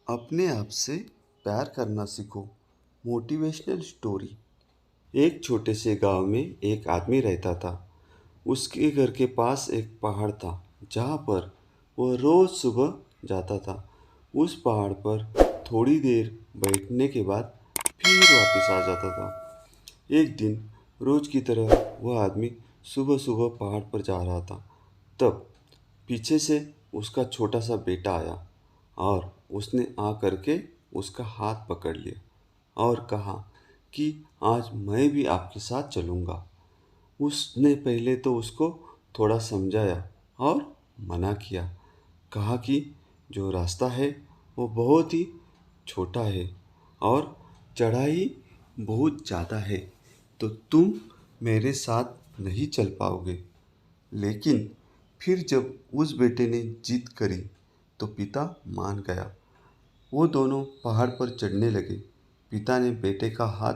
अपने आप से प्यार करना सीखो। Motivational story. एक छोटे से गांव में एक आदमी रहता था। उसके घर के पास एक पहाड़ था जहाँ पर वह रोज सुबह जाता था। उस पहाड़ पर थोड़ी देर बैठने के बाद फिर वापस आ जाता था। एक दिन रोज की तरह वह आदमी सुबह सुबह पहाड़ पर जा रहा था। तब पीछे से उसका छोटा सा बेटा आया और उसने आ करके उसका हाथ पकड़ लिया और कहा कि आज मैं भी आपके साथ चलूँगा। उसने पहले तो उसको थोड़ा समझाया और मना किया। कहा कि जो रास्ता है वो बहुत ही छोटा है और चढ़ाई बहुत ज़्यादा है, तो तुम मेरे साथ नहीं चल पाओगे। लेकिन फिर जब उस बेटे ने जिद करी तो पिता मान गया। वो दोनों पहाड़ पर चढ़ने लगे। पिता ने बेटे का हाथ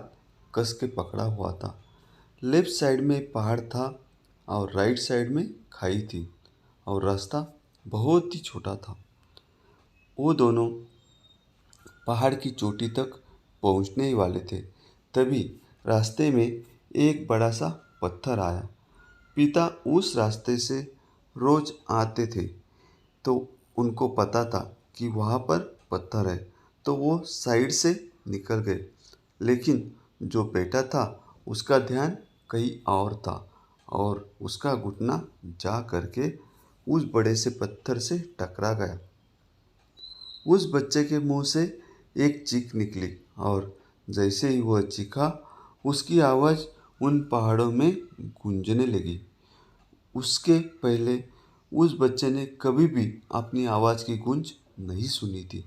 कस के पकड़ा हुआ था। लेफ्ट साइड में पहाड़ था और राइट साइड में खाई थी और रास्ता बहुत ही छोटा था। वो दोनों पहाड़ की चोटी तक पहुंचने ही वाले थे। तभी रास्ते में एक बड़ा सा पत्थर आया। पिता उस रास्ते से रोज आते थे, तो उनको पता था कि वहाँ पर पत्थर है, तो वो साइड से निकल गए। लेकिन जो बेटा था उसका ध्यान कहीं और था और उसका घुटना जा करके उस बड़े से पत्थर से टकरा गया। उस बच्चे के मुंह से एक चीख निकली और जैसे ही वह चीखा, उसकी आवाज़ उन पहाड़ों में गूंजने लगी। उसके पहले उस बच्चे ने कभी भी अपनी आवाज़ की गूंज नहीं सुनी थी,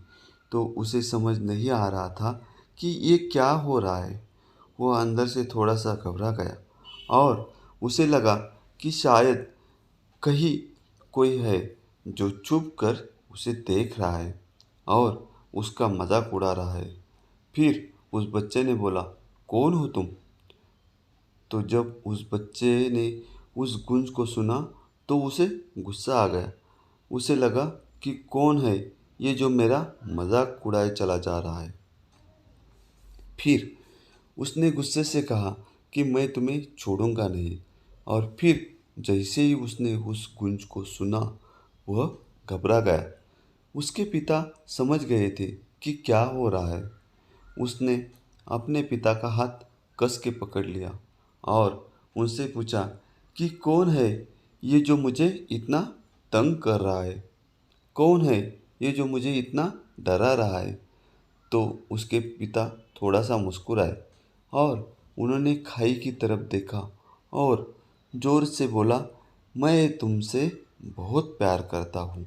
तो उसे समझ नहीं आ रहा था कि ये क्या हो रहा है। वह अंदर से थोड़ा सा घबरा गया और उसे लगा कि शायद कहीं कोई है जो छुप कर उसे देख रहा है और उसका मजाक उड़ा रहा है। फिर उस बच्चे ने बोला, कौन हो तुम? तो जब उस बच्चे ने उस गूंज को सुना तो उसे गुस्सा आ गया। उसे लगा कि कौन है ये जो मेरा मजाक उड़ाए चला जा रहा है। फिर उसने गुस्से से कहा कि मैं तुम्हें छोड़ूंगा नहीं। और फिर जैसे ही उसने उस गूंज को सुना, वह घबरा गया। उसके पिता समझ गए थे कि क्या हो रहा है। उसने अपने पिता का हाथ कस के पकड़ लिया और उनसे पूछा कि कौन है ये जो मुझे इतना तंग कर रहा है? कौन है ये जो मुझे इतना डरा रहा है? तो उसके पिता थोड़ा सा मुस्कुराए और उन्होंने खाई की तरफ देखा और जोर से बोला, मैं तुमसे बहुत प्यार करता हूँ।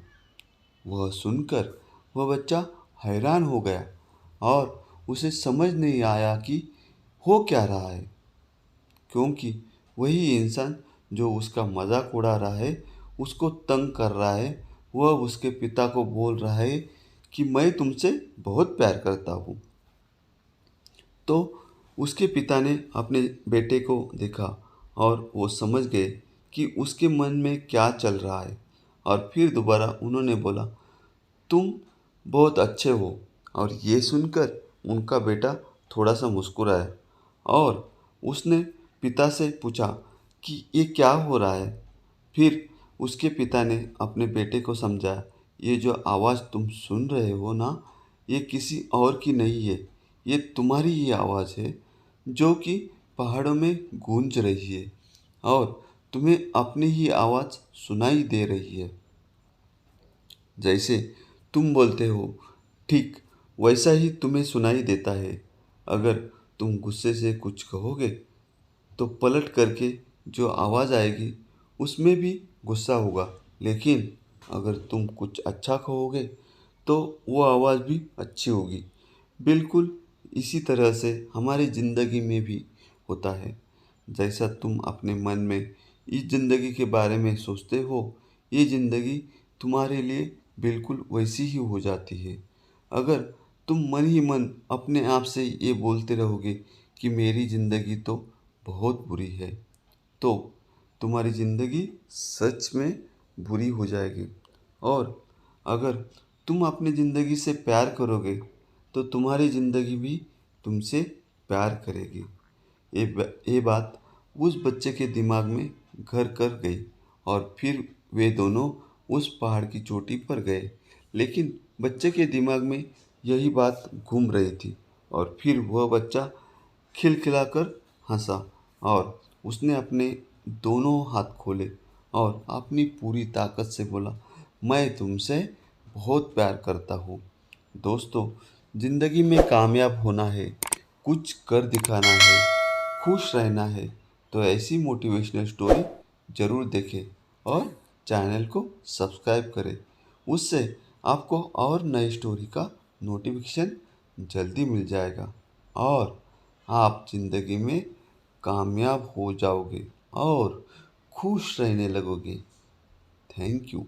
वह सुनकर वह बच्चा हैरान हो गया और उसे समझ नहीं आया कि हो क्या रहा है, क्योंकि वही इंसान जो उसका मजाक उड़ा रहा है, उसको तंग कर रहा है, वह उसके पिता को बोल रहा है कि मैं तुमसे बहुत प्यार करता हूँ। तो उसके पिता ने अपने बेटे को देखा और वो समझ गए कि उसके मन में क्या चल रहा है। और फिर दोबारा उन्होंने बोला, तुम बहुत अच्छे हो। और ये सुनकर उनका बेटा थोड़ा सा मुस्कुराया और उसने पिता से पूछा कि ये क्या हो रहा है। फिर उसके पिता ने अपने बेटे को समझाया, ये जो आवाज़ तुम सुन रहे हो ना, ये किसी और की नहीं है, ये तुम्हारी ही आवाज़ है जो कि पहाड़ों में गूंज रही है और तुम्हें अपनी ही आवाज़ सुनाई दे रही है। जैसे तुम बोलते हो, ठीक वैसा ही तुम्हें सुनाई देता है। अगर तुम गुस्से से कुछ कहोगे तो पलट करके जो आवाज़ आएगी उसमें भी गुस्सा होगा, लेकिन अगर तुम कुछ अच्छा कहोगे तो वो आवाज़ भी अच्छी होगी। बिल्कुल इसी तरह से हमारी ज़िंदगी में भी होता है। जैसा तुम अपने मन में इस ज़िंदगी के बारे में सोचते हो, ये ज़िंदगी तुम्हारे लिए बिल्कुल वैसी ही हो जाती है। अगर तुम मन ही मन अपने आप से ये बोलते रहोगे कि मेरी ज़िंदगी तो बहुत बुरी है, तो तुम्हारी ज़िंदगी सच में बुरी हो जाएगी। और अगर तुम अपनी ज़िंदगी से प्यार करोगे तो तुम्हारी ज़िंदगी भी तुमसे प्यार करेगी। ये बात उस बच्चे के दिमाग में घर कर गई और फिर वे दोनों उस पहाड़ की चोटी पर गए। लेकिन बच्चे के दिमाग में यही बात घूम रही थी और फिर वह बच्चा खिलखिलाकर हंसा और उसने अपने दोनों हाथ खोले और अपनी पूरी ताकत से बोला, मैं तुमसे बहुत प्यार करता हूँ। दोस्तों, ज़िंदगी में कामयाब होना है, कुछ कर दिखाना है, खुश रहना है तो ऐसी मोटिवेशनल स्टोरी ज़रूर देखें और चैनल को सब्सक्राइब करें। उससे आपको और नई स्टोरी का नोटिफिकेशन जल्दी मिल जाएगा और आप ज़िंदगी में कामयाब हो जाओगे और खुश रहने लगोगे। Thank you.